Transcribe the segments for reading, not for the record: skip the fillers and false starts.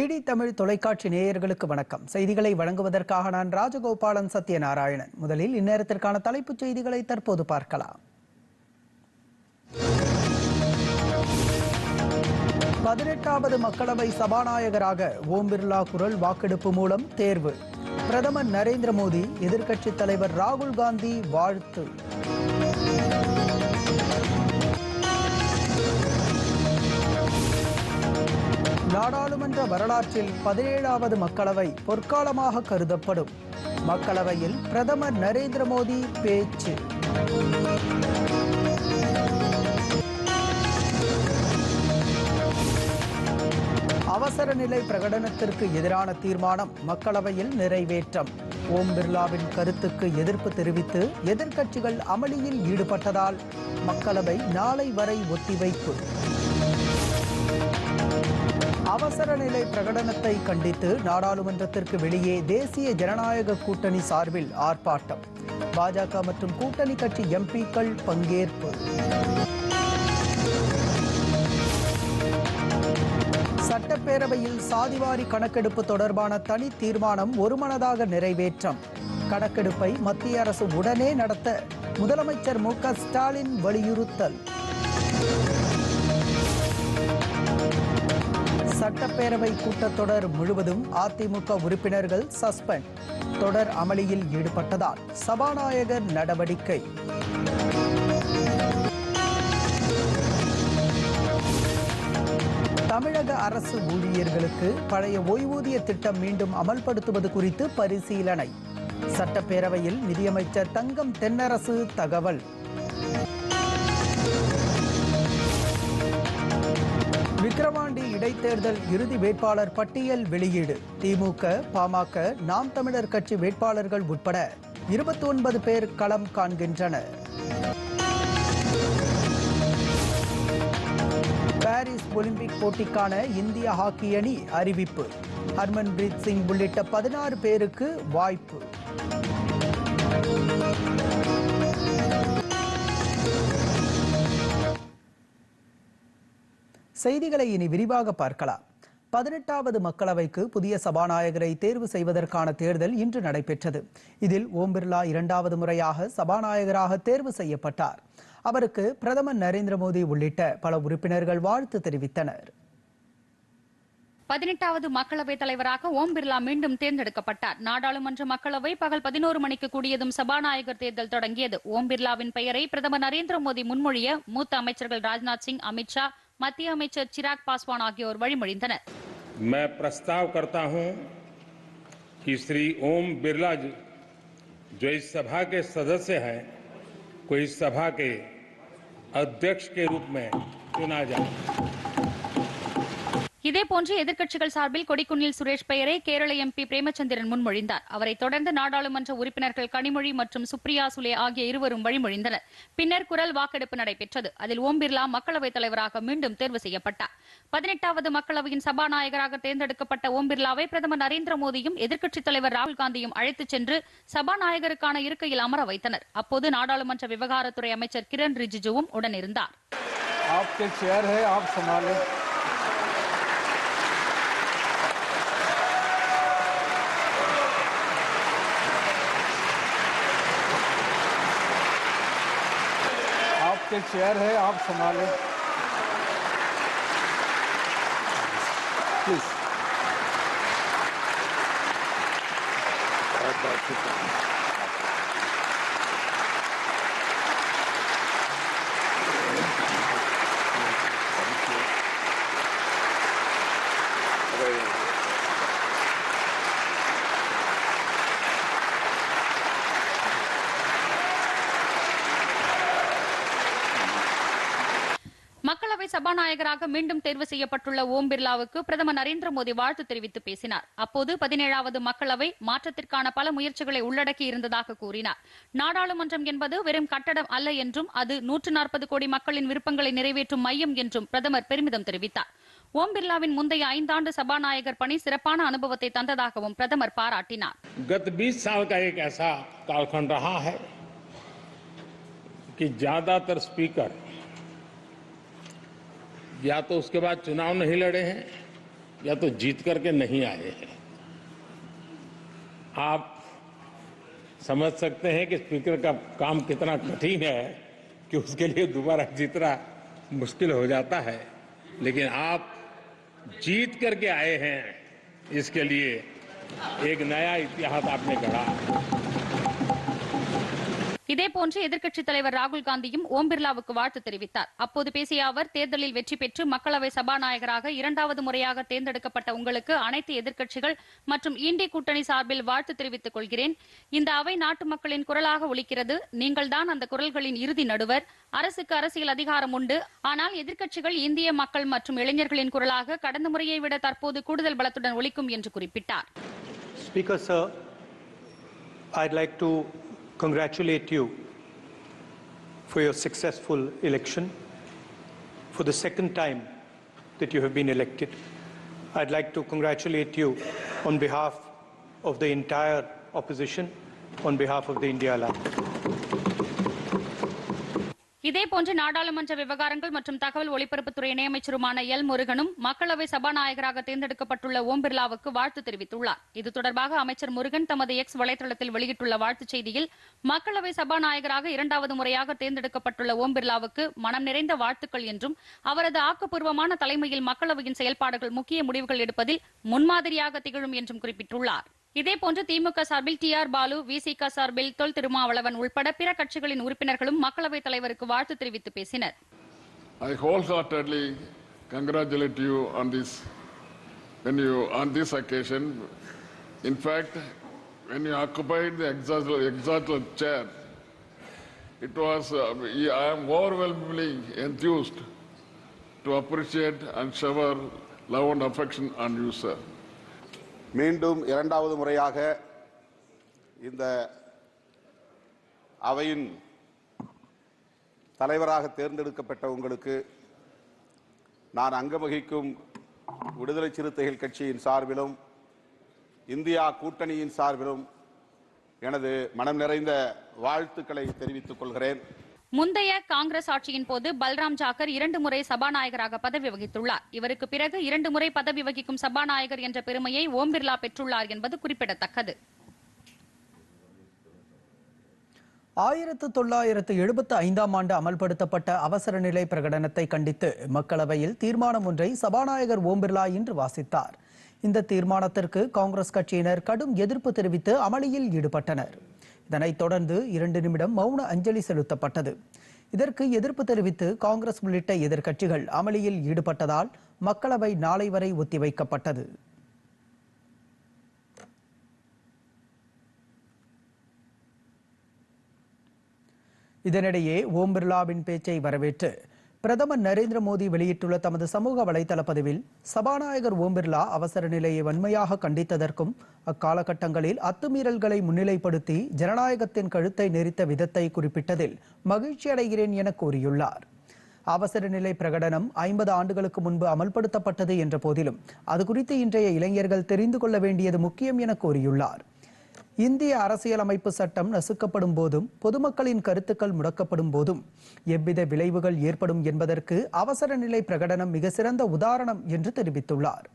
DD Tamil தொலைக்காட்சி நேயர்களுக்கு வணக்கம். செய்திகளை வழங்குவதற்காக நான் ராஜகோபாலன் சத்யநாராயணன். முதலில் இந்நேரத்திற்கான தலைப்புச் செய்திகளை தற்போது பார்க்கலாம். 18வது மக்களவை சபாநாயகராக ஓம் பிர்லா குரல் வாக்கெடுப்பு மூலம் தேர்வு. பிரதமர் நரேந்திர மோடி, எதிர்க்கட்சித் தலைவர் ராகுல் காந்தி வாழ்த்து. நாடாளுமன்ற வரலாற்றில் 17வது மக்களவை பொற்காலமாக கருதப்படும். மக்களவையில் பிரதமர் நரேந்திர மோடி பேச்சு. அவசர நிலை பிரகடனத்திற்கு எதிரான தீர்மானம் மக்களவையில் நிறைவேற்றம். ஓம் பிர்லாவின் கருத்துக்கு எதிர்ப்பு தெரிவித்து எதிர்க்கட்சிகள் அமளியில் ஈடுபட்டதால் மக்களவை நாளை வரை ஒத்திவைப்பு. அவசர நிலை பிரகடனத்தை கண்டித்து நாடாளுமன்றத்திற்கு வெளியே தேசிய ஜனநாயக கூட்டணி சார்பில் ஆர்ப்பாட்டம். பாஜக மற்றும் கூட்டணி கட்சி எம்பிக்கள் பங்கேற்பு. சட்டப்பேரவையில் சாதிவாரி கணக்கெடுப்பு தொடர்பான தனி தீர்மானம் ஒருமனதாக நிறைவேற்றம். கணக்கெடுப்பை மத்திய அரசு உடனே நடத்த முதலமைச்சர் மு.க. ஸ்டாலின் வலியுறுத்தல். சட்டப்பேரவை கூட்டத்தொடர் முழுவதும் அதிமுக உறுப்பினர்கள் சஸ்பெண்ட். தொடர் அமளியில் ஈடுபட்டதால் சபாநாயகர் நடவடிக்கை. தமிழக அரசு ஊழியர்களுக்கு பழைய ஓய்வூதிய திட்டம் மீண்டும் அமல்படுத்துவது குறித்து பரிசீலனை. சட்டப்பேரவையில் நிதியமைச்சர் தங்கம் தென்னரசு தகவல். விக்கிரவாண்டி இடைத்தேர்தல் இறுதி வேட்பாளர் பட்டியல் வெளியீடு. திமுக, பாமக, நாம் தமிழர் கட்சி வேட்பாளர்கள் உட்பட 29 பேர் களம் காண்கின்றனர். பாரிஸ் ஒலிம்பிக் போட்டிக்கான இந்திய ஹாக்கி அணி அறிவிப்பு. ஹர்மன்பிரீத் சிங் உள்ளிட்ட 16 பேருக்கு வாய்ப்பு. செய்திகளை இனி விரிவாக பார்க்கலாம். 18வது மக்களவைக்கு புதிய சபாநாயகரை தேர்வு செய்வதற்கான தேர்தல் இன்று நடைபெற்றது. இதில் ஓம் பிர்லா 2வது முறையாக சபாநாயகராக தேர்வு செய்யப்பட்டார். அவருக்கு பிரதமர் நரேந்திர மோடி உள்ளிட்ட பல உறுப்பினர்கள் வாழ்த்து தெரிவித்தனர். 18வது மக்களவைத் தலைவராக ஓம் பிர்லா மீண்டும் தேர்ந்தெடுக்கப்பட்டார். நாடாளுமன்ற மக்களவை பகல் 11 மணிக்கு கூடியதும் சபாநாயகர் தேர்தல் தொடங்கியது. ஓம் பிர்லாவின் பெயரை பிரதமர் நரேந்திர மோடி முன்மொழிய மூத்த அமைச்சர்கள் ராஜ்நாத் சிங், அமித்ஷா, மத்திய அமைச்சர் चिराग पासवान ஆகியோர் வழிமொழிந்தனர். मैं प्रस्ताव करता हूं कि श्री ओम बिरला जो इस सभा के सदस्य हैं को इस सभा के अध्यक्ष के रूप में चुना जाए. இதேபோன்று எதிர்க்கட்சிகள் சார்பில் கொடிக்குன்னில் சுரேஷ் பெயரை கேரள எம்பி பிரேமச்சந்திரன் முன்மொழிந்தார். அவரை தொடர்ந்து நாடாளுமன்ற உறுப்பினர்கள் கனிமொழி மற்றும் சுப்ரியா சுலே ஆகிய இருவரும் வழிமொழிந்தனர். பின்னர் குரல் வாக்கெடுப்பு நடைபெற்றது. அதில் ஓம் பிர்லா மக்களவைத் தலைவராக மீண்டும் தேர்வு செய்யப்பட்டார். 18வது மக்களவையின் சபாநாயகராக தேர்ந்தெடுக்கப்பட்ட ஓம் பிர்லாவை பிரதமர் நரேந்திர மோடியும் எதிர்க்கட்சித் தலைவர் ராகுல் காந்தியும் அழைத்துச் சென்று சபாநாயகருக்கான இருக்கையில் அமர வைத்தனர். அப்போது நாடாளுமன்ற விவகாரத்துறை அமைச்சர் கிரண் ரிஜிஜுவும் உடனிருந்தார். आपके चेयर है, आप संभाले प्लीज. மக்களவை சபாநாயகராக மீண்டும் தேர்வு செய்யப்பட்டுள்ள ஓம் பிர்லாவுக்கு பிரதமர் நரேந்திர மோடி வாழ்த்து தெரிவித்து பேசினார். அப்போது 17வது மக்களவை மாற்றத்திற்கான பல முயற்சிகளை உள்ளடக்கி இருந்ததாக கூறினார். நாடாளுமன்றம் என்பது வெறும் கட்டடம் அல்ல என்றும் அது 140 கோடி மக்களின் விருப்பங்களை நிறைவேற்றும் மையம் என்றும் பிரதமர் பெருமிதம் தெரிவித்தார். ஓம் பிர்லாவின் முந்தைய 5 ஆண்டு சபாநாயகர் பணி சிறப்பான அனுபவத்தை தந்ததாகவும் பிரதமர் பாராட்டினார். गत 20 साल का एक ऐसा कालखंड रहा है कि ज्यादातर स्पीकर या तो उसके बाद चुनाव नहीं लड़े हैं या तो जीत करके नहीं आए हैं। आप समझ सकते हैं कि स्पीकर का काम कितना कठिन है कि उसके लिए दोबारा जीतना मुश्किल हो जाता है, लेकिन आप जीत करके आए हैं, इसके लिए एक नया इतिहास आपने गढ़ा। இதேபோன்று எதிர்க்கட்சித் தலைவர் ராகுல் காந்தியும் ஓம் பிர்லாவுக்கு வாழ்த்து தெரிவித்தார். அப்போது பேசிய அவர், தேர்தலில் வெற்றி பெற்று மக்களவை சபாநாயகராக 2வது முறையாக தேர்ந்தெடுக்கப்பட்ட உங்களுக்கு அனைத்து எதிர்க்கட்சிகள் மற்றும் இண்டி கூட்டணி சார்பில் வாழ்த்து தெரிவித்துக் கொள்கிறேன். இந்த அவை நாட்டு மக்களின் குரலாக ஒலிக்கிறது. நீங்கள்தான் அந்த குரல்களின் இறுதி நடுவர். அரசுக்கு அரசியல் அதிகாரம் உண்டு. ஆனால் எதிர்க்கட்சிகள் இந்திய மக்கள் மற்றும் இளைஞர்களின் குரலாக கடந்த முறையை விட தற்போது கூடுதல் பலத்துடன் ஒலிக்கும் என்று குறிப்பிட்டார். Speaker sir, I'd like to congratulate you for your successful election. For the second time that you have been elected, I'd like to congratulate you on behalf of the entire opposition, on behalf of the India Alliance. இதேபோன்று நாடாளுமன்ற விவகாரங்கள் மற்றும் தகவல் ஒலிபரப்புத்துறை இணையமைச்சருமான L முருகனும் மக்களவை சபாநாயகராக தேர்ந்தெடுக்கப்பட்டுள்ள ஓம் பிர்லாவுக்கு வாழ்த்து தெரிவித்துள்ளார். இது தொடர்பாக அமைச்சர் முருகன் தமது எக்ஸ் வலைதளத்தில் வெளியிட்டுள்ள வாழ்த்துச் செய்தியில், மக்களவை சபாநாயகராக 2வது முறையாக தேர்ந்தெடுக்கப்பட்டுள்ள ஓம் பிர்லாவுக்கு மனம் நிறைந்த வாழ்த்துக்கள் என்றும், அவரது ஆக்கப்பூர்வமான தலைமையில் மக்களவையின் செயல்பாடுகள் முக்கிய முடிவுகள் எடுப்பதில் முன்மாதிரியாக திகழும் என்றும் குறிப்பிட்டுள்ளார். இதேபோன்று திமுக சார்பில் TR பாலு, VCK சார்பில் தொல் திருமாவளவன் உள்பட பிற கட்சிகளின் உறுப்பினர்களும் மக்களவைத் தலைவருக்கு வாழ்த்து தெரிவித்து பேசினர். I wholeheartedly congratulate you on this occasion. In fact, when you occupied the exalted chair, it was I am overwhelmingly enthused to appreciate and shower love and affection on you, sir. மீண்டும் 2வது முறையாக இந்த அவையின் தலைவராக தேர்ந்தெடுக்கப்பட்ட உங்களுக்கு நான் அங்கவகிக்கும் விடுதலை சிறுத்தைகள் கட்சியின் சார்பிலும் இந்தியா கூட்டணியின் சார்பிலும் எனது மனம் நிறைந்த வாழ்த்துக்களை தெரிவித்துக் கொள்கிறேன். முந்தைய காங்கிரஸ் ஆட்சியின் போது பல்ராம் ஜாக்கர் 2 முறை சபாநாயகராக பதவி வகித்துள்ளார். இவருக்கு பிறகு 2 முறை பதவி வகிக்கும் சபாநாயகர் என்ற பெருமையை ஓம் பிர்லா பெற்றுள்ளார் என்பது குறிப்பிடத்தக்கது. 1975ஆம் ஆண்டு அமல்படுத்தப்பட்ட அவசர நிலை பிரகடனத்தை கண்டித்து மக்களவையில் தீர்மானம் ஒன்றை சபாநாயகர் ஓம் பிர்லா இன்று வாசித்தார். இந்த தீர்மானத்திற்கு காங்கிரஸ் கட்சியினர் கடும் எதிர்ப்பு தெரிவித்து அமளியில் ஈடுபட்டனர். இதனைத் தொடர்ந்து 2 நிமிடம் மௌன அஞ்சலி செலுத்தப்பட்டது. இதற்கு எதிர்ப்பு தெரிவித்து காங்கிரஸ் உள்ளிட்ட எதிர்க்கட்சிகள் அமளியில் ஈடுபட்டதால் மக்களவை நாளை வரை ஒத்திவைக்கப்பட்டது. இதனிடையே ஓம் பிர்லாவின் பேச்சை வரவேற்று பிரதமர் நரேந்திர மோடி வெளியிட்டுள்ள தமது சமூக வலைதள பதிவில், சபாநாயகர் ஓம் பிர்லா அவசர நிலையை வன்மையாக கண்டித்ததற்கும் அக்காலகட்டங்களில் அத்துமீறல்களை முன்னிலைப்படுத்தி ஜனநாயகத்தின் கழுத்தை நெரித்த விதத்தை குறிப்பிட்டதில் மகிழ்ச்சி அடைகிறேன் என கூறியுள்ளார். அவசர நிலை பிரகடனம் 50 ஆண்டுகளுக்கு முன்பு அமல்படுத்தப்பட்டது என்ற போதிலும் அது குறித்து இன்றைய இளைஞர்கள் தெரிந்து கொள்ள வேண்டியது முக்கியம் என கூறியுள்ளார். இந்திய அரசியலமைப்பு சட்டம் நசுக்கப்படும் போதும் பொதுமக்களின் கருத்துக்கள் முடக்கப்படும் போதும் எவ்வித விளைவுகள் ஏற்படும் என்பதற்கு அவசர நிலை பிரகடனம் மிக சிறந்த உதாரணம் என்று தெரிவித்துள்ளார்.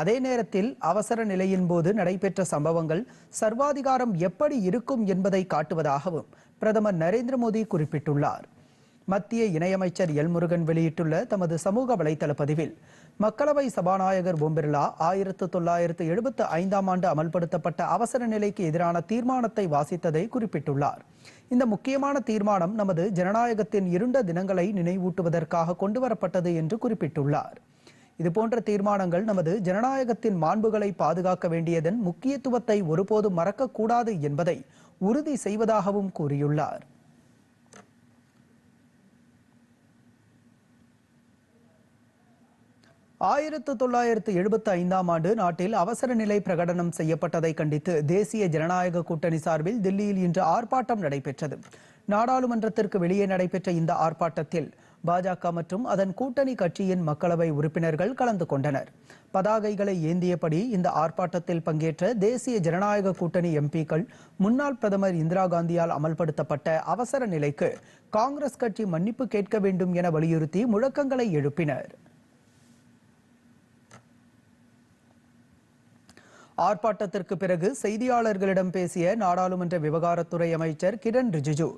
அதே நேரத்தில் அவசர நிலையின் போது நடைபெற்ற சம்பவங்கள் சர்வாதிகாரம் எப்படி இருக்கும் என்பதை காட்டுவதாகவும் பிரதமர் நரேந்திர மோடி குறிப்பிட்டுள்ளார். மத்திய இணையமைச்சர் எல் முருகன் வெளியிட்டுள்ள தமது சமூக வலைதள பதிவில், மக்களவை சபாநாயகர் ஓம் பிர்லா 1975ஆம் ஆண்டு அமல்படுத்தப்பட்ட அவசர நிலைக்கு எதிரான தீர்மானத்தை வாசித்ததை குறிப்பிட்டுள்ளார். இந்த முக்கியமான தீர்மானம் நமது ஜனநாயகத்தின் இருண்ட தினங்களை நினைவூட்டுவதற்காக கொண்டுவரப்பட்டது என்று குறிப்பிட்டுள்ளார். இதுபோன்ற தீர்மானங்கள் நமது ஜனநாயகத்தின் மாண்புகளை பாதுகாக்க வேண்டியதன் முக்கியத்துவத்தை ஒருபோதும் மறக்கக்கூடாது என்பதை உறுதி செய்வதாகவும் கூறியுள்ளார். ஆயிரத்து 1975ஆம் ஆண்டு நாட்டில் அவசர நிலை பிரகடனம் செய்யப்பட்டதை கண்டித்து தேசிய ஜனநாயக கூட்டணி சார்பில் தில்லியில் இன்று ஆர்ப்பாட்டம் நடைபெற்றது. நாடாளுமன்றத்திற்கு வெளியே நடைபெற்ற இந்த ஆர்ப்பாட்டத்தில் பாஜக மற்றும் அதன் கூட்டணி கட்சியின் மக்களவை உறுப்பினர்கள் கலந்து கொண்டனர். பதாகைகளை ஏந்தியபடி இந்த ஆர்ப்பாட்டத்தில் பங்கேற்ற தேசிய ஜனநாயக கூட்டணி எம்பிக்கள் முன்னாள் பிரதமர் இந்திரா காந்தியால் அமல்படுத்தப்பட்ட அவசர நிலைக்கு காங்கிரஸ் கட்சி மன்னிப்பு கேட்க வேண்டும் என வலியுறுத்தி முழக்கங்களை எழுப்பினர். ஆர்ப்பாட்டத்திற்கு பிறகு செய்தியாளர்களிடம் பேசிய நாடாளுமன்ற விவகாரத்துறை அமைச்சர் கிரண் ரிஜிஜு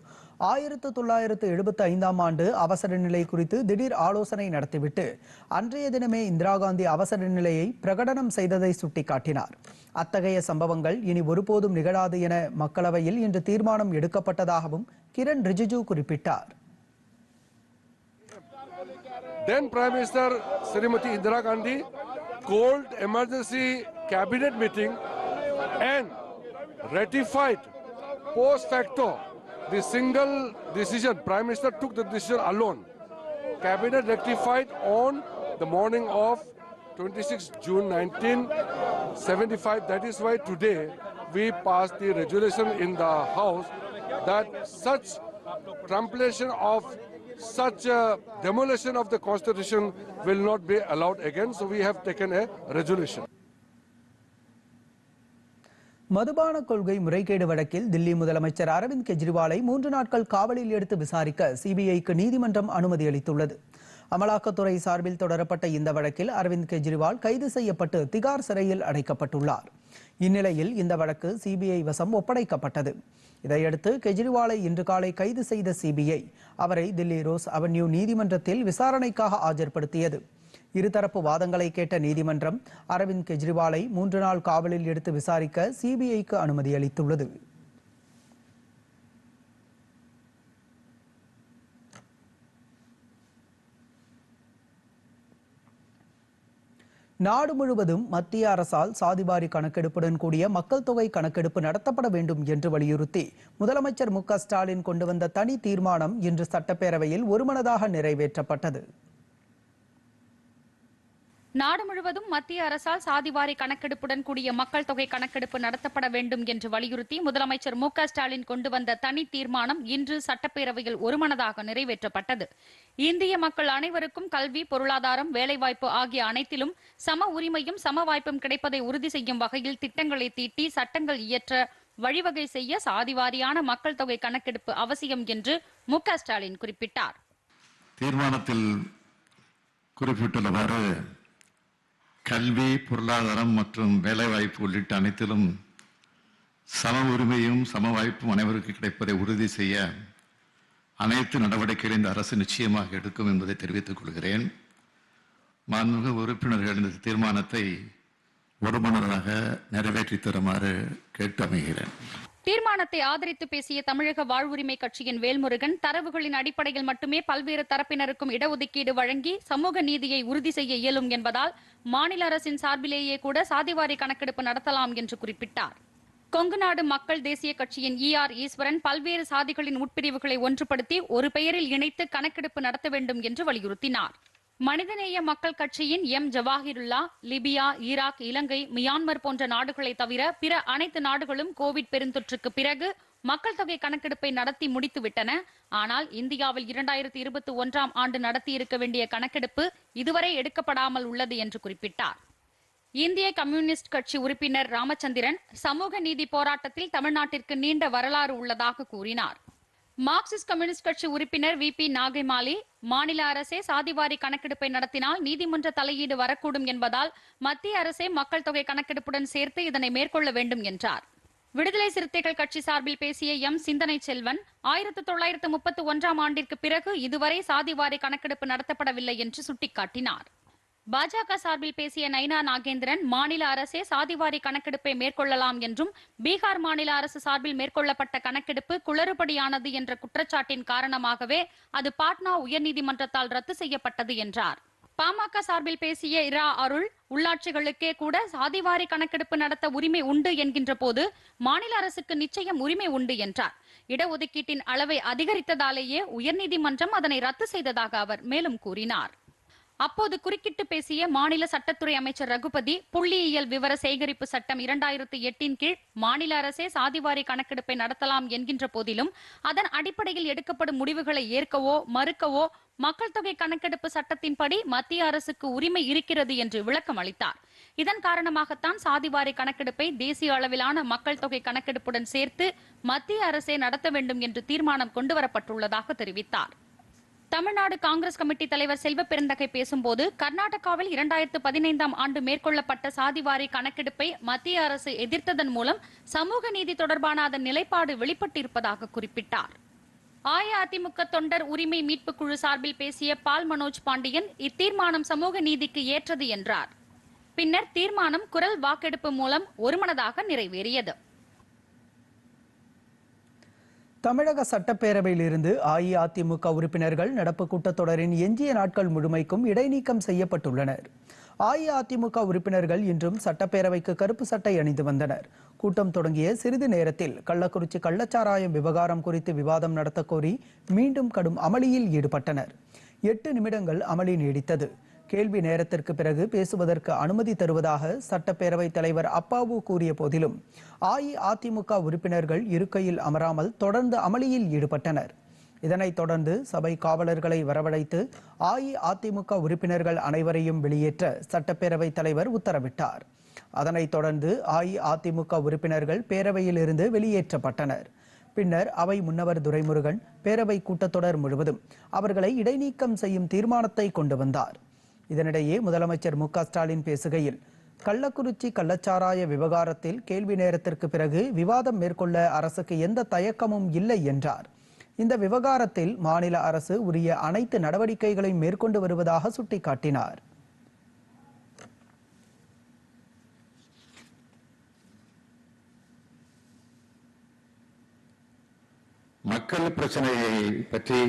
1975ஆம் ஆண்டு அவசர நிலை குறித்து திடீர் ஆலோசனை நடத்திவிட்டு அன்றைய தினமே இந்திரா காந்தி அவசர நிலையை பிரகடனம் செய்ததை சுட்டிக்காட்டினார். அத்தகைய சம்பவங்கள் இனி ஒருபோதும் நிகழாது என மக்களவையில் இன்று தீர்மானம் எடுக்கப்பட்டதாகவும் கிரண் ரிஜிஜு குறிப்பிட்டார். Then Prime Minister Srimati Indira Gandhi called emergency cabinet meeting and ratified post facto the single decision. Prime Minister took the decision alone. Cabinet rectified on the morning of 26 June 1975. That is why today we passed the resolution in the House that such trumpulation of such demolition of the Constitution will not be allowed again. So we have taken a resolution. மதுபான கொள்கை முறைகேடு வழக்கில் தில்லி முதலமைச்சர் அரவிந்த் கெஜ்ரிவாலை 3 நாட்கள் காவலில் எடுத்து விசாரிக்க சிபிஐக்கு நீதிமன்றம் அனுமதி அளித்துள்ளது. அமலாக்கத்துறை சார்பில் தொடரப்பட்ட இந்த வழக்கில் அரவிந்த் கெஜ்ரிவால் கைது செய்யப்பட்டு திகார் சிறையில் அடைக்கப்பட்டுள்ளார். இந்நிலையில் இந்த வழக்கு சிபிஐ வசம் ஒப்படைக்கப்பட்டது. இதையடுத்து கெஜ்ரிவாலை இன்று காலை கைது செய்த சிபிஐ அவரை தில்லி ரோஸ் அவென்யூ நீதிமன்றத்தில் விசாரணைக்காக ஆஜர்படுத்தியது. இருதரப்பு வாதங்களை கேட்ட நீதிமன்றம் அரவிந்த் கெஜ்ரிவாலை 3 நாள் காவலில் எடுத்து விசாரிக்க சிபிஐக்கு அனுமதி அளித்துள்ளது. நாடு முழுவதும் மத்திய அரசால் சாதிவாரி கணக்கெடுப்புடன் கூடிய மக்கள் தொகை கணக்கெடுப்பு நடத்தப்பட வேண்டும் என்று வலியுறுத்தி முதலமைச்சர் மு.க.ஸ்டாலின் கொண்டு வந்த தனி தீர்மானம் இன்று சட்டப்பேரவையில் ஒருமனதாக நிறைவேற்றப்பட்டது. நாடு முழுவதும் மத்திய அரசால் சாதிவாரி கணக்கெடுப்புடன் கூடிய மக்கள் தொகை கணக்கெடுப்பு நடத்தப்பட வேண்டும் என்று வலியுறுத்தி முதலமைச்சர் மு.க.ஸ்டாலின் கொண்டு வந்த தனி தீர்மானம் இன்று சட்டப்பேரவையில் ஒருமனதாக நிறைவேற்றப்பட்டது. இந்திய மக்கள் அனைவருக்கும் கல்வி, பொருளாதாரம், வேலைவாய்ப்பு ஆகிய அனைத்திலும் சம உரிமையும் சம வாய்ப்பும் கிடைப்பதை உறுதி செய்யும் வகையில் திட்டங்களை தீட்டி சட்டங்கள் இயற்ற வழிவகை செய்ய சாதிவாரியான மக்கள் தொகை கணக்கெடுப்பு அவசியம் என்று மு.க.ஸ்டாலின் குறிப்பிட்டார். தீர்மானத்தில் குறிப்பிட்டுள்ளவாறு கல்வி, பொருளாதாரம் மற்றும் வேலைவாய்ப்பு உள்ளிட்ட அனைத்திலும் சம உரிமையும் சம வாய்ப்பும் அனைவருக்கு கிடைப்பதை உறுதி செய்ய அனைத்து நடவடிக்கைகளை இந்த அரசு நிச்சயமாக எடுக்கும் என்பதை தெரிவித்துக் கொள்கிறேன். மாண்புமிகு உறுப்பினர்கள் இந்த தீர்மானத்தை ஒருமனதாக நிறைவேற்றி தருமாறு கேட்டு அமைகிறேன். தீர்மானத்தை ஆதரித்து பேசிய தமிழக வாழ்வுரிமை கட்சியின் வேல்முருகன், தரவுகளின் அடிப்படையில் மட்டுமே பல்வேறு தரப்பினருக்கும் இடஒதுக்கீடு வழங்கி சமூக நீதியை உறுதி செய்ய இயலும் என்பதால் மாநில அரசின் சார்பிலேயே கூட சாதிவாரி கணக்கெடுப்பு நடத்தலாம் என்று குறிப்பிட்டார். கொங்குநாடு மக்கள் தேசிய கட்சியின் ER ஈஸ்வரன் பல்வேறு சாதிகளின் உட்பிரிவுகளை ஒன்றுபடுத்தி ஒரு பெயரில் இணைத்து கணக்கெடுப்பு நடத்த வேண்டும் என்று வலியுறுத்தினார். மனிதநேய மக்கள் கட்சியின் ஜவாஹிருல்லா, லிபியா, ஈராக், இலங்கை, மியான்மர் போன்ற நாடுகளை தவிர பிற அனைத்து நாடுகளும் கோவிட் பெருந்தொற்றுக்கு பிறகு மக்கள் தொகை கணக்கெடுப்பை நடத்தி முடித்துவிட்டன. ஆனால் இந்தியாவில் 2021ஆம் ஆண்டு நடத்தியிருக்க வேண்டிய கணக்கெடுப்பு இதுவரை எடுக்கப்படாமல் உள்ளது என்று குறிப்பிட்டார். இந்திய கம்யூனிஸ்ட் கட்சி உறுப்பினர் ராமச்சந்திரன் சமூக நீதி போராட்டத்தில் தமிழ்நாட்டிற்கு நீண்ட வரலாறு உள்ளதாக கூறினார். மார்க்சிஸ்ட் கம்யூனிஸ்ட் கட்சி உறுப்பினர் VP நாகைமாலி, மாநில அரசே சாதிவாரி கணக்கெடுப்பை நடத்தினால் நீதிமன்ற தலையீடு வரக்கூடும் என்பதால் மத்திய அரசே மக்கள் தொகை கணக்கெடுப்புடன் சேர்த்து இதனை மேற்கொள்ள வேண்டும் என்றார். விடுதலை சிறுத்தைகள் கட்சி சார்பில் பேசிய சிந்தனை செல்வன், 1931ஆம் ஆண்டிற்கு பிறகு இதுவரை சாதிவாரி கணக்கெடுப்பு நடத்தப்படவில்லை என்று சுட்டிக்காட்டினார். பாஜக சார்பில் பேசிய நைனா நாகேந்திரன், மாநில அரசே சாதிவாரி கணக்கெடுப்பை மேற்கொள்ளலாம் என்றும் பீகார் மாநில அரசு சார்பில் மேற்கொள்ளப்பட்ட கணக்கெடுப்பு குளறுபடியானது என்ற குற்றச்சாட்டின் காரணமாகவே அது பாட்னா உயர்நீதிமன்றத்தால் ரத்து செய்யப்பட்டது என்றார். பாமக சார்பில் பேசிய இரா அருள், உள்ளாட்சிகளுக்கே கூட சாதிவாரி கணக்கெடுப்பு நடத்த உரிமை உண்டு என்கின்ற போது மாநில அரசுக்கு நிச்சயம் உரிமை உண்டு என்றார். இடஒதுக்கீட்டின் அளவை அதிகரித்ததாலேயே உயர்நீதிமன்றம் அதனை ரத்து செய்ததாக அவர் மேலும் கூறினார். அப்போது குறுக்கிட்டு பேசிய மாநில சட்டத்துறை அமைச்சர் ரகுபதி, புள்ளியியல் விவர சேகரிப்பு சட்டம் 2008 கீழ் மாநில அரசே சாதிவாரி கணக்கெடுப்பை நடத்தலாம் என்கின்ற போதிலும் அதன் அடிப்படையில் எடுக்கப்படும் முடிவுகளை ஏற்கவோ மறுக்கவோ மக்கள் தொகை கணக்கெடுப்பு சட்டத்தின்படி மத்திய அரசுக்கு உரிமை இருக்கிறது என்று விளக்கம் அளித்தார். இதன் காரணமாகத்தான் சாதிவாரி கணக்கெடுப்பை தேசிய அளவிலான மக்கள் தொகை கணக்கெடுப்புடன் சேர்த்து மத்திய அரசே நடத்த வேண்டும் என்று தீர்மானம் கொண்டுவரப்பட்டுள்ளதாக தெரிவித்தார். தமிழ்நாடு காங்கிரஸ் கமிட்டி தலைவர் செல்வ பெருந்தகை பேசும்போது கர்நாடகாவில் 2015ஆம் ஆண்டு மேற்கொள்ளப்பட்ட சாதிவாரி கணக்கெடுப்பை மத்திய அரசு எதிர்த்ததன் மூலம் சமூக நீதி தொடர்பான அதன் நிலைப்பாடு வெளிப்பட்டிருப்பதாக குறிப்பிட்டார். அஇஅதிமுக தொண்டர் உரிமை மீட்பு குழு சார்பில் பேசிய பால் மனோஜ் பாண்டியன் இத்தீர்மானம் சமூக நீதிக்கு ஏற்றது என்றார். பின்னர் தீர்மானம் குரல் வாக்கெடுப்பு மூலம் ஒருமனதாக நிறைவேறியது. தமிழக சட்டப்பேரவையில் இருந்து அஇஅதிமுக உறுப்பினர்கள் நடப்பு கூட்டத்தொடரின் எஞ்சிய நாட்கள் முழுமைக்கும் இடைநீக்கம் செய்யப்பட்டுள்ளனர். அஇஅதிமுக உறுப்பினர்கள் இன்றும் சட்டப்பேரவைக்கு கருப்பு சட்டை அணிந்து வந்தனர். கூட்டம் தொடங்கிய சிறிது நேரத்தில் கள்ளக்குறிச்சி கள்ளச்சாராயம் விவகாரம் குறித்து விவாதம் நடத்த கோரி மீண்டும் கடும் அமளியில் ஈடுபட்டனர். 8 நிமிடங்கள் அமளி நீடித்தது. கேள்வி நேரத்திற்கு பிறகு பேசுவதற்கு அனுமதி தருவதாக சட்டப்பேரவைத் தலைவர் அப்பாவு கூறிய போதிலும் அஇஅதிமுக உறுப்பினர்கள் இருக்கையில் அமராமல் தொடர்ந்து அமளியில் ஈடுபட்டனர். இதனைத் தொடர்ந்து சபை காவலர்களை வரவழைத்து அஇஅதிமுக உறுப்பினர்கள் அனைவரையும் வெளியேற்ற சட்டப்பேரவைத் தலைவர் உத்தரவிட்டார். அதனைத் தொடர்ந்து அஇஅதிமுக உறுப்பினர்கள் பேரவையில் இருந்து வெளியேற்றப்பட்டனர். பின்னர் அவை முன்னவர் துரைமுருகன் பேரவை கூட்டத்தொடர் முழுவதும் அவர்களை இடைநீக்கம் செய்யும் தீர்மானத்தை கொண்டு வந்தார். இதனிடையே முதலமைச்சர் மு க ஸ்டாலின் பேசுகையில் கள்ளக்குறிச்சி கள்ளச்சாராய விவகாரத்தில் கேள்வி நேரத்திற்கு பிறகு விவாதம் மேற்கொள்ள அரசுக்கு எந்த தயக்கமும் இல்லை என்றார். இந்த விவகாரத்தில் மாநில அரசு உரிய அனைத்து நடவடிக்கைகளையும் மேற்கொண்டு வருவதாக சுட்டிக்காட்டினார். மக்கள் பிரச்சனையை பற்றி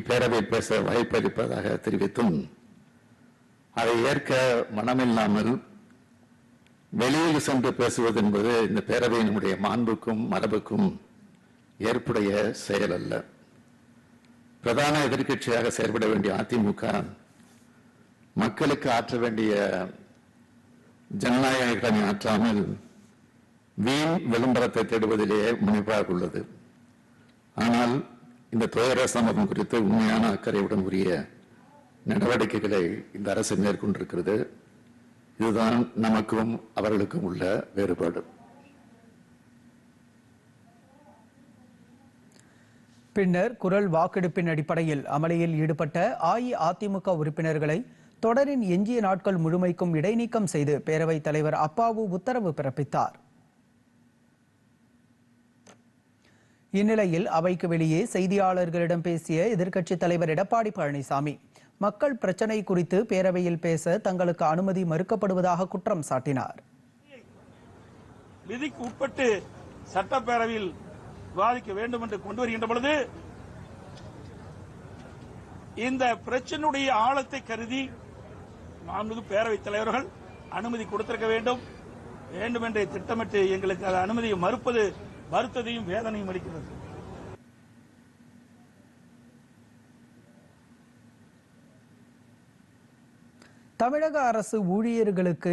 இப்பேரவை பேச வாய்ப்பளிப்பதாக தெரிவித்தும் அதை ஏற்க மனமில்லாமல் வெளியில் சென்று பேசுவது என்பது இந்த பேரவையினுடைய மாண்புக்கும் மரபுக்கும் ஏற்புடைய செயல் அல்ல. பிரதான எதிர்க்கட்சியாக செயல்பட வேண்டிய அதிமுக மக்களுக்கு ஆற்ற வேண்டிய ஜனநாயக கடமை ஆற்றாமல் வீண் விளம்பரத்தை தேடுவதிலேயே முனைப்பாக உள்ளது. ஆனால் இந்த துயர சம்பவம் குறித்து உண்மையான அக்கறையுடன் உரிய நடவடிக்கைகளை இந்த அரசு மேற்கொண்டிருக்கிறது. இதுதான் நமக்கும் அவர்களுக்கும் உள்ள வேறுபாடு. பின்னர் குரல் வாக்கெடுப்பின் அடிப்படையில் அமளியில் ஈடுபட்ட அஇஅதிமுக உறுப்பினர்களை தொடரின் எஞ்சிய நாட்கள் முழுமைக்கும் இடைநீக்கம் செய்து பேரவைத் தலைவர் அப்பாவு உத்தரவு பிறப்பித்தார். இந்நிலையில் அவைக்கு வெளியே செய்தியாளர்களிடம் பேசிய எதிர்க்கட்சித் தலைவர் எடப்பாடி பழனிசாமி மக்கள் பிரச்சனை குறித்து பேரவையில் பேச தங்களுக்கு அனுமதி மறுக்கப்படுவதாக குற்றம் சாட்டினார். விதிக்கு உட்பட்டு சட்டப்பேரவையில் விவாதிக்க வேண்டும் என்று கொண்டு வருகின்ற பொழுது இந்த பிரச்சனையுடைய ஆழத்தை கருதி மாண்புமிகு பேரவைத் தலைவர்கள் அனுமதி கொடுத்திருக்க வேண்டும். வேண்டுமென்றே திட்டமிட்டு எங்களுக்கு அந்த அனுமதியை மறுப்பது வருத்தத்தையும் வேதனையும் அளிக்கிறது. தமிழக அரசு ஊழியர்களுக்கு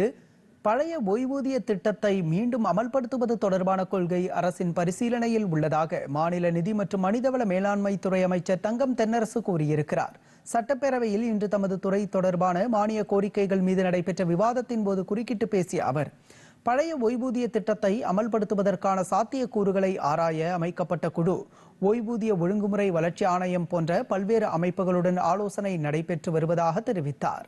பழைய ஓய்வூதிய திட்டத்தை மீண்டும் அமல்படுத்துவது தொடர்பான கொள்கை அரசின் பரிசீலனையில் உள்ளதாக மாநில நிதி மற்றும் மனிதவள மேலாண்மை துறை அமைச்சர் தங்கம் தென்னரசு கூறியிருக்கிறார். சட்டப்பேரவையில் இன்று தமது துறை தொடர்பான மானிய கோரிக்கைகள் மீது நடைபெற்ற விவாதத்தின் போது குறுக்கிட்டு பேசிய அவர் பழைய ஓய்வூதிய திட்டத்தை அமல்படுத்துவதற்கான சாத்தியக்கூறுகளை ஆராய அமைக்கப்பட்ட குழு ஓய்வூதிய ஒழுங்குமுறை வளர்ச்சி ஆணையம் போன்ற பல்வேறு அமைப்புகளுடன் ஆலோசனை நடைபெற்று வருவதாக தெரிவித்தார்.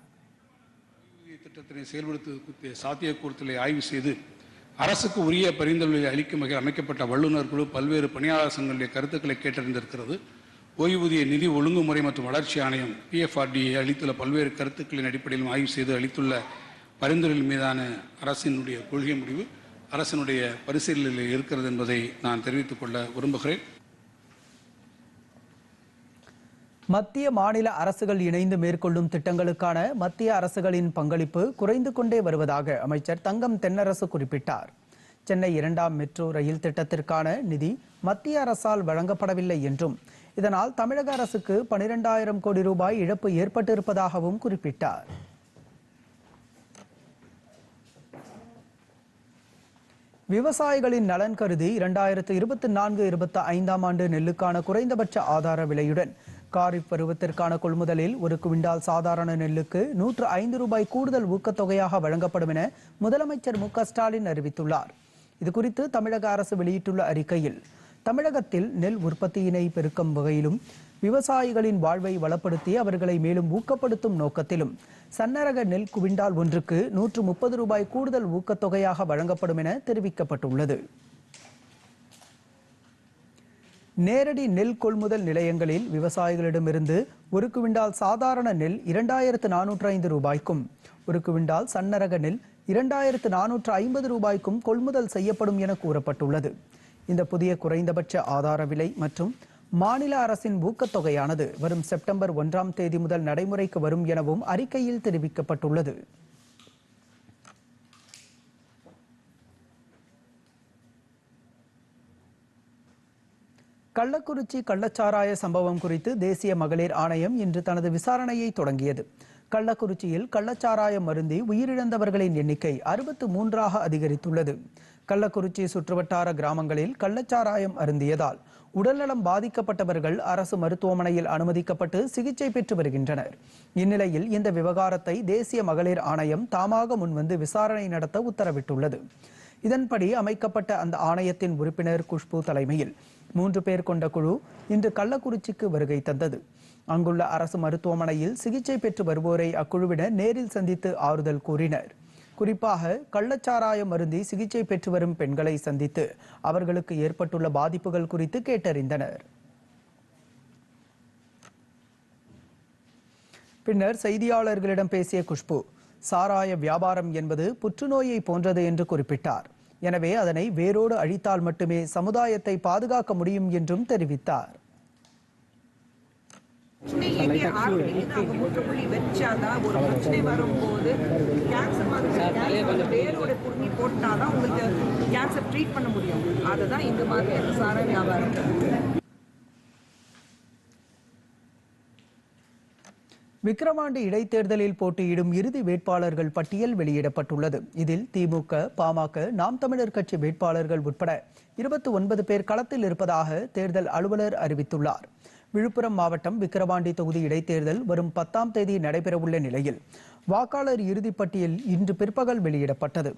திட்டத்தினை செயல்படுத்துவதற்கு சாத்தியக்கூறுகளை ஆய்வு செய்து அரசுக்கு உரிய பரிந்துரைகளை அளிக்கும் வகையில் அமைக்கப்பட்ட வல்லுநர் குழு பல்வேறு பணியாளர் சங்கங்களுடைய கருத்துக்களை கேட்டறிந்திருக்கிறது. ஓய்வூதிய நிதி ஒழுங்குமுறை மற்றும் வளர்ச்சி ஆணையம் PFRDA அளித்துள்ள பல்வேறு கருத்துக்களின் அடிப்படையிலும் ஆய்வு செய்து அளித்துள்ள பரிந்துரைகள் மீதான அரசினுடைய கொள்கை முடிவு அரசினுடைய பரிசீலனையில் இருக்கிறது என்பதை நான் தெரிவித்துக் கொள்ள விரும்புகிறேன். மத்திய மாநில அரசுகள் இணைந்து மேற்கொள்ளும் திட்டங்களுக்கான மத்திய அரசுகளின் பங்களிப்பு குறைந்து கொண்டே வருவதாக அமைச்சர் தங்கம் தென்னரசு குறிப்பிட்டார். சென்னை 2ஆம் மெட்ரோ ரயில் திட்டத்திற்கான நிதி மத்திய அரசால் வழங்கப்படவில்லை என்றும் இதனால் தமிழக அரசுக்கு 12,000 கோடி ரூபாய் இழப்பு ஏற்பட்டிருப்பதாகவும் குறிப்பிட்டார். விவசாயிகளின் நலன் கருதி 2024-25ஆம் ஆண்டு நெல்லுக்கான குறைந்தபட்ச ஆதார விலையுடன் காரிஃப் பருவத்திற்கான கொள்முதலில் ஒரு குவிண்டால் சாதாரண நெல்லுக்கு 105 ரூபாய் கூடுதல் ஊக்கத்தொகையாக வழங்கப்படும் என முதலமைச்சர் மு க ஸ்டாலின் அறிவித்துள்ளார். இதுகுறித்து தமிழக அரசு வெளியிட்டுள்ள அறிக்கையில் தமிழகத்தில் நெல் உற்பத்தியினை பெருக்கும் வகையிலும் விவசாயிகளின் வாழ்வை வளப்படுத்தி அவர்களை மேலும் ஊக்கப்படுத்தும் நோக்கத்திலும் சன்னரக நெல் குவிண்டால் ஒன்றுக்கு 130 ரூபாய் கூடுதல் ஊக்கத்தொகையாக வழங்கப்படும் என தெரிவிக்கப்பட்டுள்ளது. நேரடி நெல் கொள்முதல் நிலையங்களில் விவசாயிகளிடமிருந்து ஒரு குவிண்டால் சாதாரண நெல் 2405 ரூபாய்க்கும் ஒரு குவிண்டால் சன்னரக நெல் 2450 ரூபாய்க்கும் கொள்முதல் செய்யப்படும் என கூறப்பட்டுள்ளது. இந்த புதிய குறைந்தபட்ச ஆதார விலை மற்றும் மாநில அரசின் ஊக்கத்தொகையானது வரும் செப்டம்பர் 1ஆம் தேதி முதல் நடைமுறைக்கு வரும் எனவும் அறிக்கையில் தெரிவிக்கப்பட்டுள்ளது. கள்ளக்குறிச்சி கள்ளச்சாராய சம்பவம் குறித்து தேசிய மகளிர் ஆணையம் இன்று தனது விசாரணையை தொடங்கியது. கள்ளக்குறிச்சியில் கள்ளச்சாராயம் அருந்தி உயிரிழந்தவர்களின் எண்ணிக்கை 63ஆக அதிகரித்துள்ளது. கள்ளக்குறிச்சி சுற்றுவட்டார கிராமங்களில் கள்ளச்சாராயம் அருந்தியதால் உடல்நலம் பாதிக்கப்பட்டவர்கள் அரசு மருத்துவமனையில் அனுமதிக்கப்பட்டு சிகிச்சை பெற்று வருகின்றனர். இந்நிலையில் இந்த விவகாரத்தை தேசிய மகளிர் ஆணையம் தாமாக முன்வந்து விசாரணை நடத்த உத்தரவிட்டுள்ளது. இதன்படி அமைக்கப்பட்ட அந்த ஆணையத்தின் உறுப்பினர் குஷ்பு தலைமையில் 3 பேர் கொண்ட குழு இன்று கள்ளக்குறிச்சிக்கு வருகை தந்தது. அங்குள்ள அரசு மருத்துவமனையில் சிகிச்சை பெற்று வருவோரை அக்குழுவினர் நேரில் சந்தித்து ஆறுதல் கூறினர். குறிப்பாக கள்ளச்சாராயம் அருந்தி சிகிச்சை பெற்று வரும் பெண்களை சந்தித்து அவர்களுக்கு ஏற்பட்டுள்ள பாதிப்புகள் குறித்து கேட்டறிந்தனர். பின்னர் செய்தியாளர்களிடம் பேசிய குஷ்பு, சாராய வியாபாரம் என்பது புற்றுநோயை போன்றது என்று குறிப்பிட்டார். எனவே அதனை வேரோடு அழித்தால் மட்டுமே சமுதாயத்தை பாதுகாக்க முடியும் என்றும் தெரிவித்தார். முற்றுப்புள்ளி வச்சாதான் ஒரு பிரச்சனை வரும்போது கேன்சர் மாதிரி வேரோட புடுங்கி போட்டாதான் உங்களுக்கு கேன்சர் ட்ரீட் பண்ண முடியும். அதுதான் இந்த மாதிரி சாராய வியாபாரம். விக்கிரவாண்டி இடைத்தேர்தலில் போட்டியிடும் இறுதி வேட்பாளர்கள் பட்டியல் வெளியிடப்பட்டுள்ளது. இதில் திமுக, பாமக, நாம் தமிழர் கட்சி வேட்பாளர்கள் உட்பட 29 பேர் களத்தில் இருப்பதாக தேர்தல் அலுவலர் அறிவித்துள்ளார். விழுப்புரம் மாவட்டம் விக்கிரவாண்டி தொகுதி இடைத்தேர்தல் வரும் 10ஆம் தேதி நடைபெறவுள்ள நிலையில் வாக்காளர் இறுதிப்பட்டியல் இன்று பிற்பகல் வெளியிடப்பட்டது.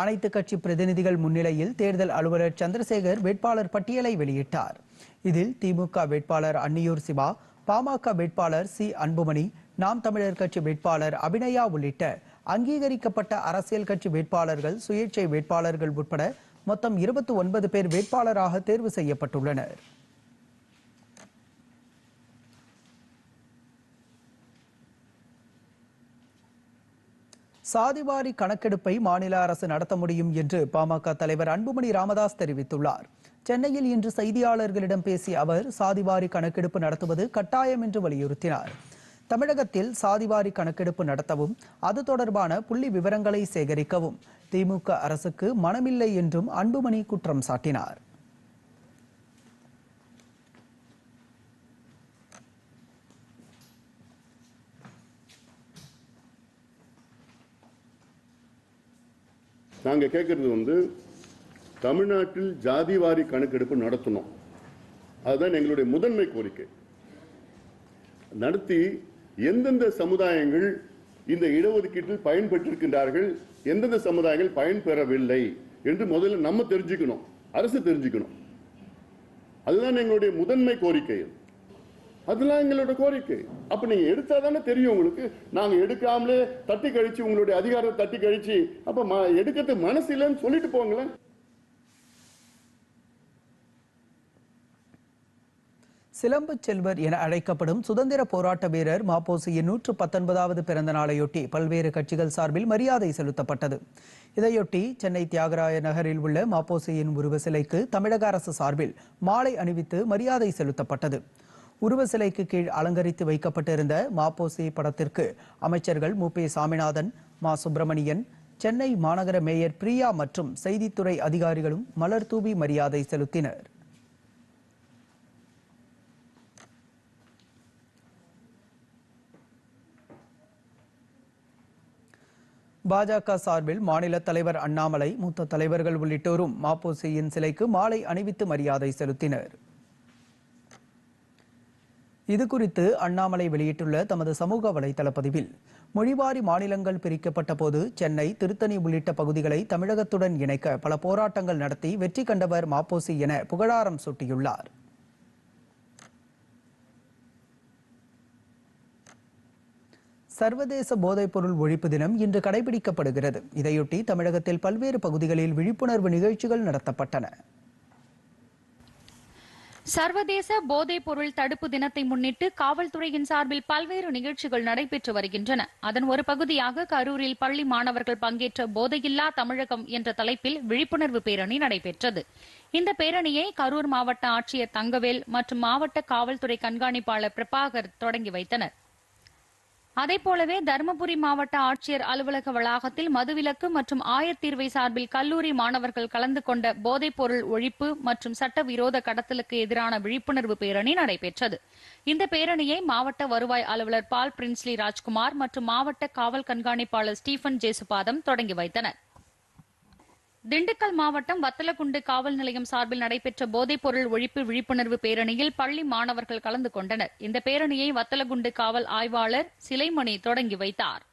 அனைத்து கட்சி பிரதிநிதிகள் முன்னிலையில் தேர்தல் அலுவலர் சந்திரசேகர் வேட்பாளர் பட்டியலை வெளியிட்டார். இதில் திமுக வேட்பாளர் அன்னியூர் சிவா, பாமக வேட்பாளர் சி அன்புமணி, நாம் தமிழர் கட்சி வேட்பாளர் அபிநயா உள்ளிட்ட அங்கீகரிக்கப்பட்ட அரசியல் கட்சி வேட்பாளர்கள், சுயேட்சை வேட்பாளர்கள் உட்பட மொத்தம் 29 பேர் வேட்பாளராக தேர்வு செய்யப்பட்டுள்ளனர். சாதிவாரி கணக்கெடுப்பை மாநில அரசு நடத்த முடியும் என்று பாமக தலைவர் அன்புமணி ராமதாஸ் தெரிவித்துள்ளார். சென்னையில் இன்று செய்தியாளர்களிடம் பேசிய அவர், சாதிவாரி கணக்கெடுப்பு நடத்துவது கட்டாயம் என்று வலியுறுத்தினார். தமிழகத்தில் சாதிவாரி கணக்கெடுப்பு நடத்தவும் அது தொடர்பான புள்ளி விவரங்களை சேகரிக்கவும் திமுக அரசுக்கு மனமில்லை என்றும் அன்புமணி குற்றம் சாட்டினார். நாங்கள் கேட்கறது தமிழ்நாட்டில் ஜாதிவாரி கணக்கெடுப்பு நடத்தணும். அதுதான் எங்களுடைய முதன்மை கோரிக்கை. நடத்தி எந்தெந்த சமுதாயங்கள் இந்த இடஒதுக்கீட்டில் பயன்பெற்றிருக்கின்றார்கள், எந்தெந்த சமுதாயங்கள் பயன்பெறவில்லை என்று முதல்ல நம்ம தெரிஞ்சுக்கணும், அரசு தெரிஞ்சுக்கணும். அதுதான் எங்களுடைய முதன்மை கோரிக்கை. அதெல்லாம் எங்களோட கோரிக்கை. அப்ப நீங்க எடுத்தா தானே தெரியும் உங்களுக்கு. நாங்க எடுக்காமலே தட்டி கழிச்சு உங்களுடைய அதிகாரத்தை தட்டி கழிச்சு அப்ப எடுக்கிறது மனசு இல்லைன்னு சொல்லிட்டு போங்களேன். சிலம்பு செல்வர் என அழைக்கப்படும் சுதந்திர போராட்ட வீரர் மாப்போசியின் 119வது பிறந்த நாளையொட்டி பல்வேறு கட்சிகள் சார்பில் மரியாதை செலுத்தப்பட்டது. இதையொட்டி சென்னை தியாகராய நகரில் உள்ள மாப்போசியின் உருவ சிலைக்கு தமிழக அரசு சார்பில் மாலை அணிவித்து மரியாதை செலுத்தப்பட்டது. உருவ சிலைக்கு கீழ் அலங்கரித்து வைக்கப்பட்டிருந்த மாப்போசி படத்திற்கு அமைச்சர்கள் மு. பி. சாமிநாதன், மா. சுப்பிரமணியன், சென்னை மாநகர மேயர் பிரியா மற்றும் செய்தித்துறை அதிகாரிகளும் மலர் தூவி மரியாதை செலுத்தினர். பாஜக சார்பில் மாநில தலைவர் அண்ணாமலை, மூத்த தலைவர்கள் உள்ளிட்டோரும் மாப்போசியின் சிலைக்கு மாலை அணிவித்து மரியாதை செலுத்தினர். இது குறித்து அண்ணாமலை வெளியிட்டுள்ள தமது சமூக வலைதள பதிவில், மொழிவாரி மாநிலங்கள் பிரிக்கப்பட்ட போது சென்னை, திருத்தணி உள்ளிட்ட பகுதிகளை தமிழகத்துடன் இணைக்க பல போராட்டங்கள் நடத்தி வெற்றி கண்டவர் மாப்போசி என புகழாரம் சூட்டியுள்ளார். சர்வதேச போதைப்பொருள் ஒழிப்பு தினம் இன்று கடைபிடிக்கப்படுகிறது. இதையொட்டி தமிழகத்தில் பல்வேறு பகுதிகளில் விழிப்புணர்வு நிகழ்ச்சிகள் நடத்தப்பட்டன. சர்வதேச போதைப் பொருள் தடுப்பு தினத்தை முன்னிட்டு காவல்துறையின் சார்பில் பல்வேறு நிகழ்ச்சிகள் நடைபெற்று வருகின்றன. அதன் ஒரு பகுதியாக கரூரில் பள்ளி மாணவர்கள் பங்கேற்ற போதையில்லா தமிழகம் என்ற தலைப்பில் விழிப்புணர்வு பேரணி நடைபெற்றது. இந்த பேரணியை கரூர் மாவட்ட ஆட்சியர் தங்கவேல் மற்றும் மாவட்ட காவல்துறை கண்காணிப்பாளர் பிரபாகர் தொடங்கி வைத்தனர். அதேபோலவே தருமபுரி மாவட்ட ஆட்சியர் அலுவலக வளாகத்தில் மதுவிலக்கு மற்றும் ஆயத்தீர்வை சார்பில் கல்லூரி மாணவர்கள் கலந்து கொண்ட போதைப் பொருள் ஒழிப்பு மற்றும் சட்டவிரோத கடத்தலுக்கு எதிரான விழிப்புணர்வு பேரணி நடைபெற்றது. இந்த பேரணியை மாவட்ட வருவாய் அலுவலர் பால் பிரின்ஸ்லி ராஜ்குமார் மற்றும் மாவட்ட காவல் கண்காணிப்பாளர் ஸ்டீபன் ஜேசுபாதம் தொடங்கி வைத்தனர். திண்டுக்கல் மாவட்டம் வத்தலக்குண்டு காவல் நிலையம் சார்பில் நடைபெற்ற போதைப் பொருள் ஒழிப்பு விழிப்புணர்வு பேரணியில் பள்ளி மாணவர்கள் கலந்து கொண்டனர். இந்த பேரணியை வத்தலக்குண்டு காவல் ஆய்வாளர் சிலைமணி தொடங்கி வைத்தார்.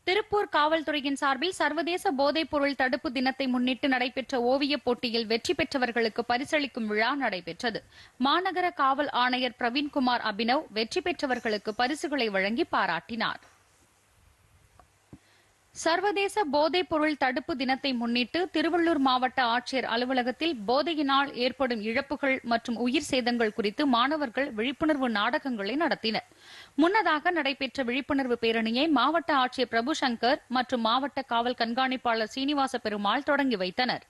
திருப்பூர் காவல்துறையின் சார்பில் சர்வதேச போதைப் பொருள் தடுப்பு தினத்தை முன்னிட்டு நடைபெற்ற ஓவியப் போட்டியில் வெற்றி பெற்றவர்களுக்கு பரிசளிக்கும் விழா நடைபெற்றது. மாநகர காவல் ஆணையர் பிரவீன்குமார் அபினவ் வெற்றி பெற்றவர்களுக்கு பரிசுகளை வழங்கி பாராட்டினார். சர்வதேச போதைப் பொருள் தடுப்பு தினத்தை முன்னிட்டு திருவள்ளூர் மாவட்ட ஆட்சியர் அலுவலகத்தில் போதையினால் ஏற்படும் இழப்புகள் மற்றும் உயிர் சேதங்கள் குறித்து மாணவர்கள் விழிப்புணர்வு நாடகங்களை நடத்தினர். முன்னதாக நடைபெற்ற விழிப்புணர்வு பேரணியை மாவட்ட ஆட்சியர் பிரபு சங்கர் மற்றும் மாவட்ட காவல் கண்காணிப்பாளர் சீனிவாச பெருமாள் தொடங்கி வைத்தனர்.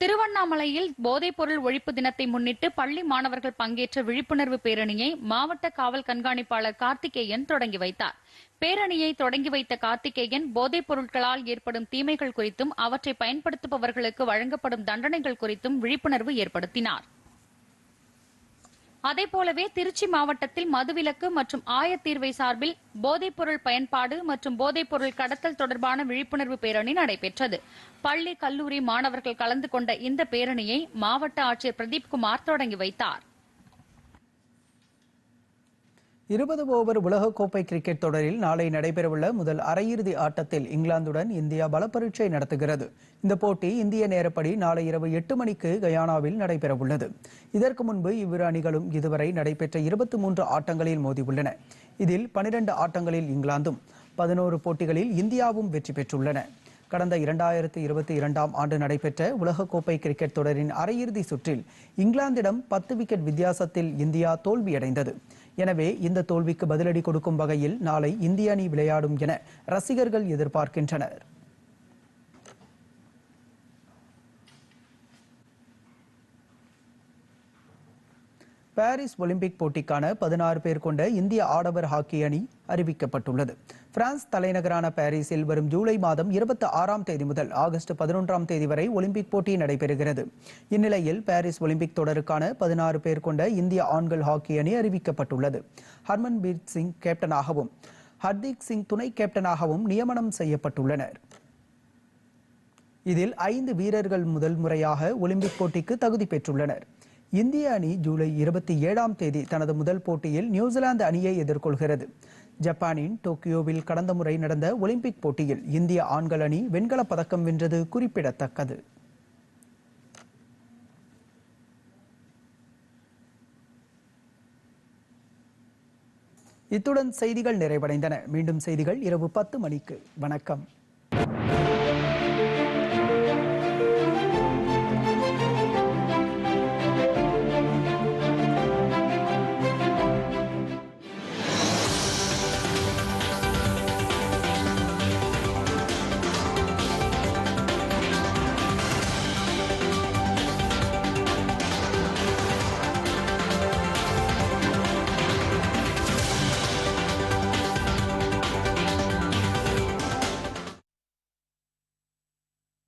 திருவண்ணாமலையில் போதைப் பொருள் ஒழிப்பு தினத்தை முன்னிட்டு பள்ளி மாணவர்கள் பங்கேற்ற விழிப்புணர்வு பேரணியை மாவட்ட காவல் கண்காணிப்பாளர் கார்த்திகேயன் தொடங்கி வைத்தார். பேரணியை தொடங்கி வைத்த கார்த்திகேயன் போதைப் பொருட்களால் ஏற்படும் தீமைகள் குறித்தும் அவற்றை பயன்படுத்துபவர்களுக்கு வழங்கப்படும் தண்டனைகள் குறித்தும் விழிப்புணர்வு ஏற்படுத்தினார். அதேபோலவே திருச்சி மாவட்டத்தில் மதுவிலக்கு மற்றும் ஆயத்தீர்வை சார்பில் போதைப் பொருள் பயன்பாடு மற்றும் போதைப் பொருள் கடத்தல் தொடர்பான விழிப்புணர்வு பேரணி நடைபெற்றது. பள்ளி, கல்லூரி மாணவர்கள் கலந்து கொண்ட இந்த பேரணியை மாவட்ட ஆட்சியர் பிரதீப்குமார் தொடங்கி வைத்தார். 20 ஓவர் உலகக்கோப்பை கிரிக்கெட் தொடரில் நாளை நடைபெறவுள்ள முதல் அரையிறுதி ஆட்டத்தில் இங்கிலாந்துடன் இந்தியா பலப்பரீட்சை நடத்துகிறது. இந்த போட்டி இந்திய நேரப்படி நாளை இரவு 8 மணிக்கு கயானாவில் நடைபெறவுள்ளது. இதற்கு முன்பு இவ்விரு அணிகளும் இதுவரை நடைபெற்ற 23 ஆட்டங்களில் மோதியுள்ளன. இதில் 12 ஆட்டங்களில் இங்கிலாந்தும் 11 போட்டிகளில் இந்தியாவும் வெற்றி பெற்றுள்ளன. கடந்த 2022ஆம் ஆண்டு நடைபெற்ற உலகக்கோப்பை கிரிக்கெட் தொடரின் அரையிறுதி சுற்றில் இங்கிலாந்திடம் 10 விக்கெட் வித்தியாசத்தில் இந்தியா தோல்வியடைந்தது. எனவே இந்த தோல்விக்கு பதிலடி கொடுக்கும் வகையில் நாளை இந்திய அணி விளையாடும் என ரசிகர்கள் எதிர்பார்க்கின்றனர். பாரிஸ் ஒலிம்பிக் போட்டிக்கான 16 பேர் கொண்ட இந்திய ஆடவர் ஹாக்கி அணி அறிவிக்கப்பட்டுள்ளது. பிரான்ஸ் தலைநகரான பாரிஸில் வரும் ஜூலை மாதம் 26ஆம் தேதி முதல் ஆகஸ்ட் 11ஆம் தேதி வரை ஒலிம்பிக் போட்டி நடைபெறுகிறது. இந்நிலையில் பாரிஸ் ஒலிம்பிக் தொடருக்கான 16 பேர் கொண்ட இந்திய ஆண்கள் ஹாக்கி அணி அறிவிக்கப்பட்டுள்ளது. ஹர்மன்பீர் சிங் கேப்டனாகவும் ஹர்தீக் சிங் துணை கேப்டனாகவும் நியமனம் செய்யப்பட்டுள்ளனர். இதில் 5 வீரர்கள் முதல் முறையாக ஒலிம்பிக் போட்டிக்கு தகுதி பெற்றுள்ளனர். இந்திய அணி ஜூலை 27ஆம் தேதி தனது முதல் போட்டியில் நியூசிலாந்து அணியை எதிர்கொள்கிறது. ஜப்பானின் டோக்கியோவில் கடந்த முறை நடந்த ஒலிம்பிக் போட்டியில் இந்திய ஆண்கள் அணி வெண்கலப் பதக்கம் வென்றது குறிப்பிடத்தக்கது. இத்துடன் செய்திகள் நிறைவடைந்தன. மீண்டும் செய்திகள் இரவு 10 மணிக்கு. வணக்கம்.